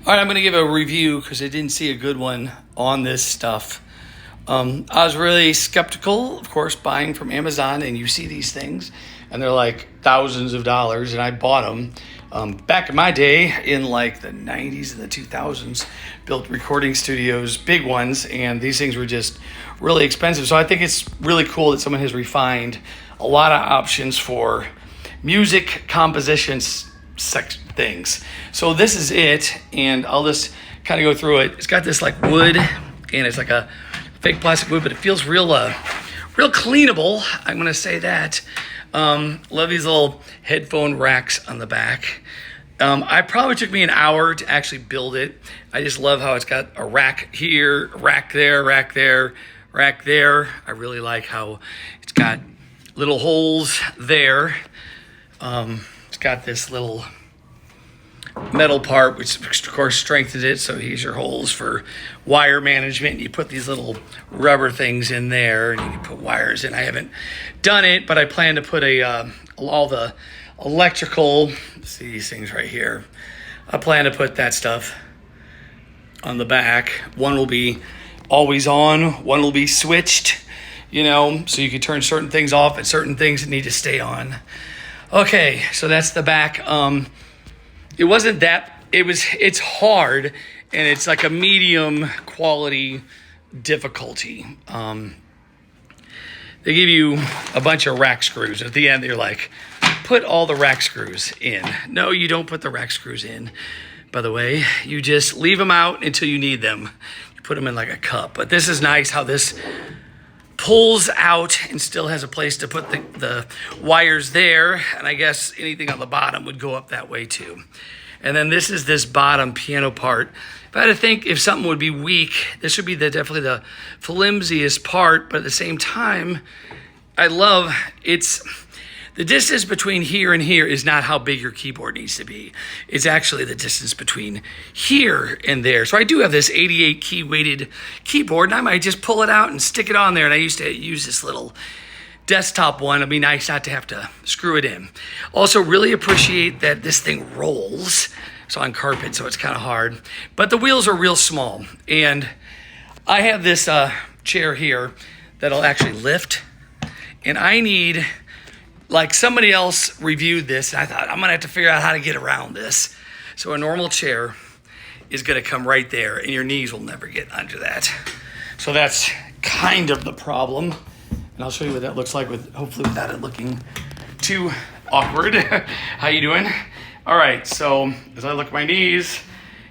All right, I'm going to give a review because I didn't see a good one on this stuff. I was really skeptical, of course, buying from Amazon, and you see these things, and they're like thousands of dollars, and I bought them. Back in my day, in like the 90s and the 2000s, built recording studios, big ones, and these things were just really expensive. So I think it's really cool that someone has refined a lot of options for music compositions things. So this is it, and I'll just kind of go through it. It's got this like wood, and it's like a fake plastic wood, but it feels real cleanable. I'm gonna say that. Love these little headphone racks on the back. I probably took me an hour to actually build it. I just love how it's got a rack here, rack there, rack there, rack there. I really like how it's got little holes there. It's got this little metal part, which of course strengthens it. So here's your holes for wire management. You put these little rubber things in there, and you can put wires in. I haven't done it, but I plan to put all the electrical. See these things right here. I plan to put that stuff on the back. One will be always on. One will be switched. So you can turn certain things off and certain things that need to stay on. Okay, so that's the back. It wasn't that, it's hard, and it's like a medium quality difficulty. They give you a bunch of rack screws. At the end, they're like, put all the rack screws in. No, you don't put the rack screws in, by the way. You just leave them out until you need them. You put them in like a cup. But this is nice how this pulls out and still has a place to put the wires there. And I guess anything on the bottom would go up that way too. And then this is this bottom piano part. If I had to think if something would be weak, this would be definitely the flimsiest part. But at the same time, I love the distance between here and here is not how big your keyboard needs to be. It's actually the distance between here and there. So I do have this 88 key weighted keyboard, and I might just pull it out and stick it on there. And I used to use this little desktop one. It'd be nice not to have to screw it in. Also really appreciate that this thing rolls. It's on carpet, so it's kind of hard. But the wheels are real small. And I have this chair here that'll actually lift. And I need, like somebody else reviewed this, and I thought, I'm gonna have to figure out how to get around this. So a normal chair is gonna come right there, and your knees will never get under that. So that's kind of the problem. And I'll show you what that looks like hopefully without it looking too awkward. How you doing? All right, so as I look at my knees,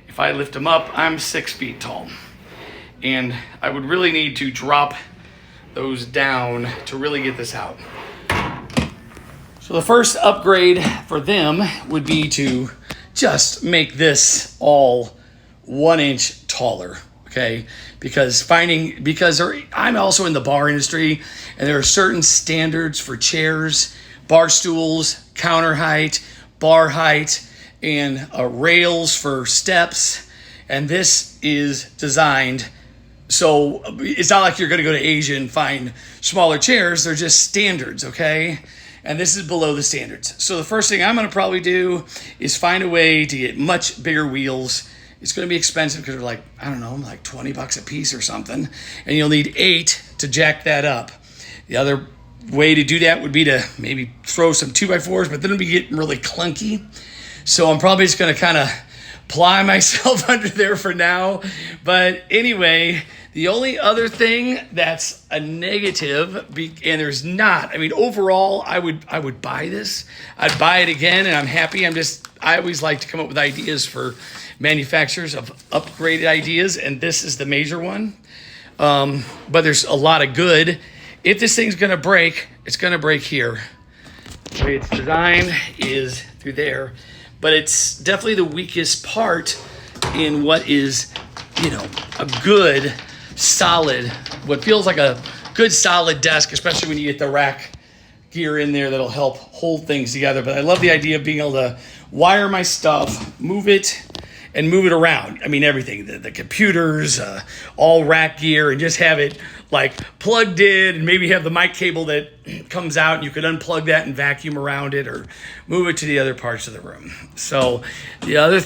if I lift them up, I'm 6 feet tall. And I would really need to drop those down to really get this out. So the first upgrade for them would be to just make this all 1 inch taller, okay? Because I'm also in the bar industry, and there are certain standards for chairs, bar stools, counter height, bar height, and rails for steps. And this is designed so it's not like you're going to go to Asia and find smaller chairs. They're just standards, okay? And this is below the standards. So the first thing I'm going to probably do is find a way to get much bigger wheels. It's going to be expensive because they're like, I don't know, like $20 a piece or something. And you'll need 8 to jack that up. The other way to do that would be to maybe throw some 2x4s, but then it'll be getting really clunky. So I'm probably just going to kind of ply myself under there for now. But anyway, the only other thing that's a negative, and there's not, overall, I would buy this. I'd buy it again, and I'm happy. I always like to come up with ideas for manufacturers of upgraded ideas, and this is the major one. But there's a lot of good. If this thing's going to break, it's going to break here. The way it's designed is through there. But it's definitely the weakest part in what is, a good, solid, what feels like a good, solid desk, especially when you get the rack gear in there that'll help hold things together. But I love the idea of being able to wire my stuff, move it, and move it around. I mean, everything, the computers, all rack gear, and just have it like plugged in, and maybe have the mic cable that comes out and you could unplug that and vacuum around it or move it to the other parts of the room. So the only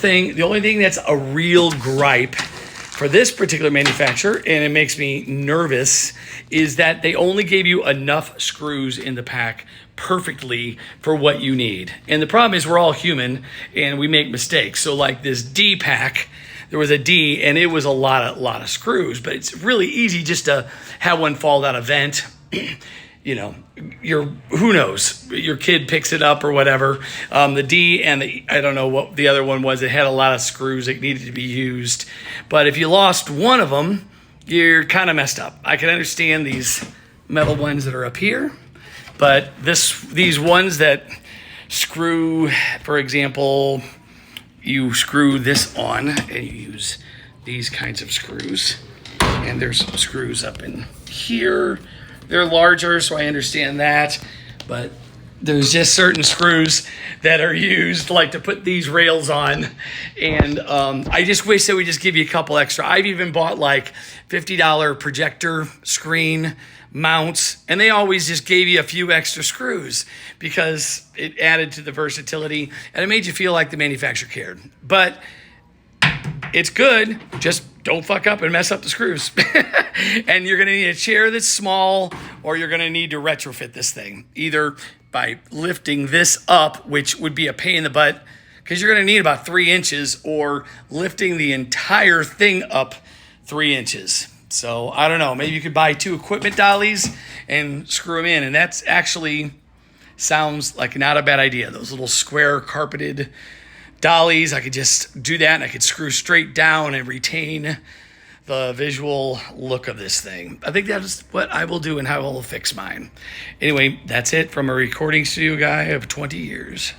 thing that's a real gripe for this particular manufacturer, and it makes me nervous, is that they only gave you enough screws in the pack perfectly for what you need. And the problem is we're all human and we make mistakes. So like this D pack, there was a D and it was a lot of screws, but it's really easy just to have one fall down a vent. You know, who knows? Your kid picks it up or whatever. The D and I don't know what the other one was. It had a lot of screws that needed to be used. But if you lost one of them, you're kind of messed up. I can understand these metal ones that are up here, but these ones that screw, for example, you screw this on and you use these kinds of screws. And there's some screws up in here. They're larger, so I understand that, but there's just certain screws that are used like to put these rails on, and I just wish they would just give you a couple extra. I've even bought like $50 projector screen mounts, and they always just gave you a few extra screws because it added to the versatility, and it made you feel like the manufacturer cared. But it's good, just don't fuck up and mess up the screws. And you're gonna need a chair that's small, or you're gonna need to retrofit this thing, either by lifting this up, which would be a pain in the butt, because you're gonna need about 3 inches, or lifting the entire thing up 3 inches. So I don't know, maybe you could buy 2 equipment dollies and screw them in, and that's actually sounds like not a bad idea. Those little square carpeted dollies, I could just do that and I could screw straight down and retain the visual look of this thing. I think that's what I will do and how I will fix mine. Anyway, that's it from a recording studio guy of 20 years.